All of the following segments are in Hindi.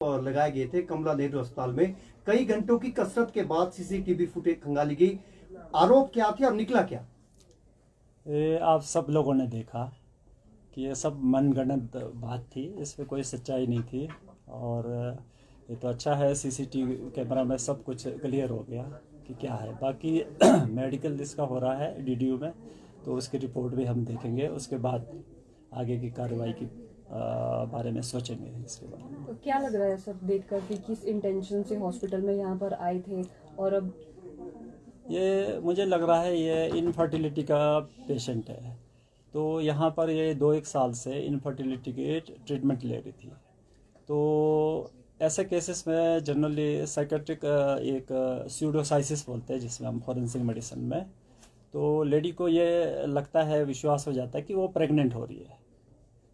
लगाए गए थे कमला नेहरू अस्पताल में। कई घंटों की कसरत के बाद सीसीटीवी फुटेज खंगाली गई। आरोप क्या थे और निकला क्या? ये आप सब लोगों ने देखा कि ये सब मनगढ़ंत बात थी, इसमें कोई सच्चाई नहीं थी। और ये तो अच्छा है सीसीटीवी कैमरा में सब कुछ क्लियर हो गया कि क्या है। बाकी मेडिकल इसका हो रहा है डीडीयू में, तो उसकी रिपोर्ट भी हम देखेंगे। उसके बाद आगे की कार्रवाई की बारे में सोचेंगे इसके बारे में। तो क्या लग रहा है सब देखकर कि किस इंटेंशन से हॉस्पिटल में यहाँ पर आए थे? और अब ये मुझे लग रहा है ये इनफर्टिलिटी का पेशेंट है, तो यहाँ पर ये 2-1 साल से इनफर्टिलिटी की ट्रीटमेंट ले रही थी। तो ऐसे केसेस में जनरली साइकेट्रिक एक स्यूडोसाइसिस बोलते हैं जिसमें हम फॉरेंसिक मेडिसिन में, तो लेडी को ये लगता है, विश्वास हो जाता है कि वो प्रेग्नेंट हो रही है।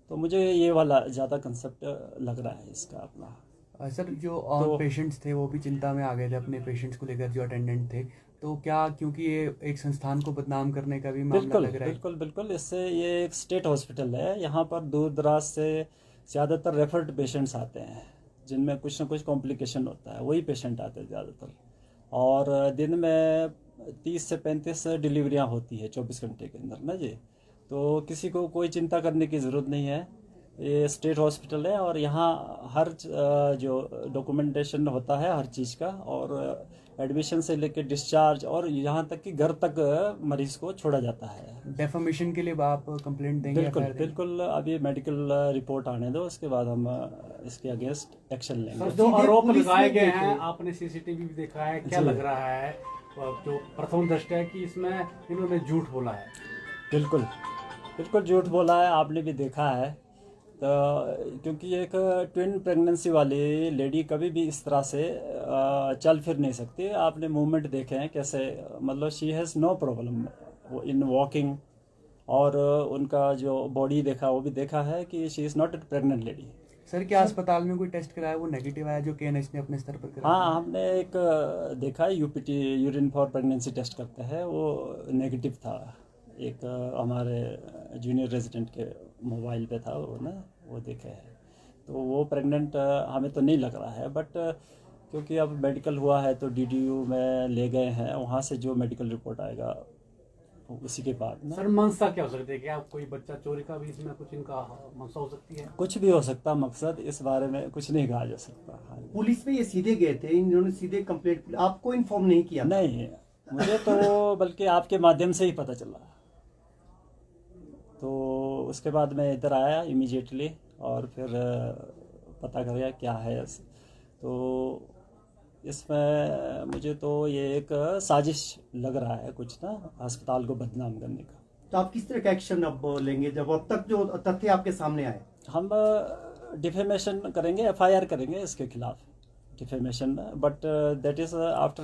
तो मुझे ये वाला ज़्यादा कंसेप्ट लग रहा है इसका अपना। सर, जो और पेशेंट्स थे वो भी चिंता में आ गए थे अपने पेशेंट्स को लेकर, जो अटेंडेंट थे। तो क्या, क्योंकि ये एक संस्थान को बदनाम करने का भी मामला लग रहा है? बिल्कुल। इससे ये एक स्टेट हॉस्पिटल है, यहाँ पर दूर दराज से ज़्यादातर रेफर्ड पेशेंट्स आते हैं जिनमें कुछ ना कुछ कॉम्प्लिकेशन होता है, वही पेशेंट आते हैं ज़्यादातर। और दिन में 30 से 35 डिलीवरियाँ होती है 24 घंटे के अंदर ना जी। तो किसी को कोई चिंता करने की ज़रूरत नहीं है। ये स्टेट हॉस्पिटल है और यहाँ हर जो डॉक्यूमेंटेशन होता है हर चीज़ का, और एडमिशन से लेकर डिस्चार्ज और यहाँ तक कि घर तक मरीज़ को छोड़ा जाता है। डेफामेशन के लिए आप कंप्लेंट देंगे? बिल्कुल। अभी मेडिकल रिपोर्ट आने दो, उसके बाद हम इसके अगेंस्ट एक्शन लेंगे। जो आरोप लगाए गए हैं, आपने सीसीटीवी भी देखा है, क्या लग रहा है जो प्रथम दृष्टया है कि इसमें इन्होंने झूठ बोला है? बिल्कुल झूठ बोला है, आपने भी देखा है। तो क्योंकि एक ट्विन प्रेगनेंसी वाली लेडी कभी भी इस तरह से चल फिर नहीं सकती। आपने मूवमेंट देखे हैं कैसे, मतलब she has no problem in walking, और उनका जो बॉडी देखा वो भी देखा है कि she is not a pregnant lady. Sir, क्या अस्पताल में कोई टेस्ट कराया, वो नेगेटिव आया जो केएनएच ने अपने स्तर पर कराया? हाँ, हमने एक देखा है, UPT urine for pregnancy test करते हैं, वो नेगेटिव था। एक हमारे जूनियर रेजिडेंट के मोबाइल पे था वो देखे है। तो वो प्रेग्नेंट हमें तो नहीं लग रहा है, बट क्योंकि अब मेडिकल हुआ है तो डीडीयू में ले गए हैं, वहाँ से जो मेडिकल रिपोर्ट आएगा उसी के बाद ना। सर, मंशा क्या हो सकती है? क्या कोई बच्चा चोरी का भी इसमें कुछ इनका मंशा हो सकती है? कुछ भी हो सकता, मकसद इस बारे में कुछ नहीं कहा जा सकता। पुलिस में ये सीधे गए थे, इन्होंने सीधे कंप्लेंट, आपको इन्फॉर्म नहीं किया? नहीं, मुझे तो बल्कि आपके माध्यम से ही पता चला। तो उसके बाद मैं इधर आया इमीडिएटली और फिर पता कर गया क्या है। तो इसमें मुझे तो ये एक साजिश लग रहा है कुछ ना, अस्पताल को बदनाम करने का। तो आप किस तरह का एक्शन अब लेंगे जब अब तक जो तथ्य आपके सामने आए? हम डिफेमेशन करेंगे, एफआईआर करेंगे इसके खिलाफ, defamation, but that is after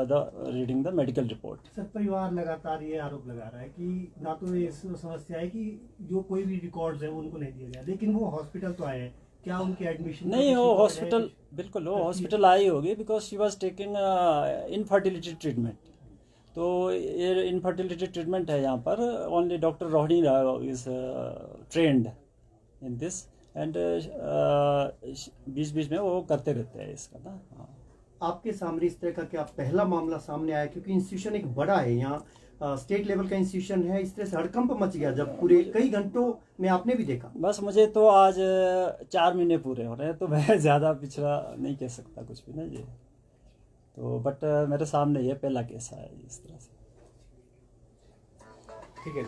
the reading the medical report. Sir, परिवार लगातार ये आरोप लगा रहा है कि ना तो ये समस्या है कि जो कोई भी रिकॉर्ड्स है उनको नहीं दिया गया, लेकिन वो हॉस्पिटल तो आए हैं, क्या उनके एडमिशन नहीं, वो हॉस्पिटल बिल्कुल वो हॉस्पिटल आई होगी because she was taking infertility treatment. तो ये इनफर्टिलिटी ट्रीटमेंट है यहाँ पर, only doctor Rohini is trained in this, and बीच बीच में वो करते रहते हैं इसका ना। हाँ, आपके सामने इस तरह का क्या पहला मामला सामने आया? क्योंकि इंस्टीट्यूशन एक बड़ा है, यहाँ स्टेट लेवल का इंस्टीट्यूशन है, इस तरह से हड़कंप मच गया जब पूरे कई घंटों में आपने भी देखा। बस मुझे तो आज 4 महीने पूरे हो रहे हैं, तो मैं ज़्यादा पिछड़ा नहीं कह सकता कुछ भी ना जी। तो बट मेरे सामने ये पहला केस आया इस तरह से। ठीक है।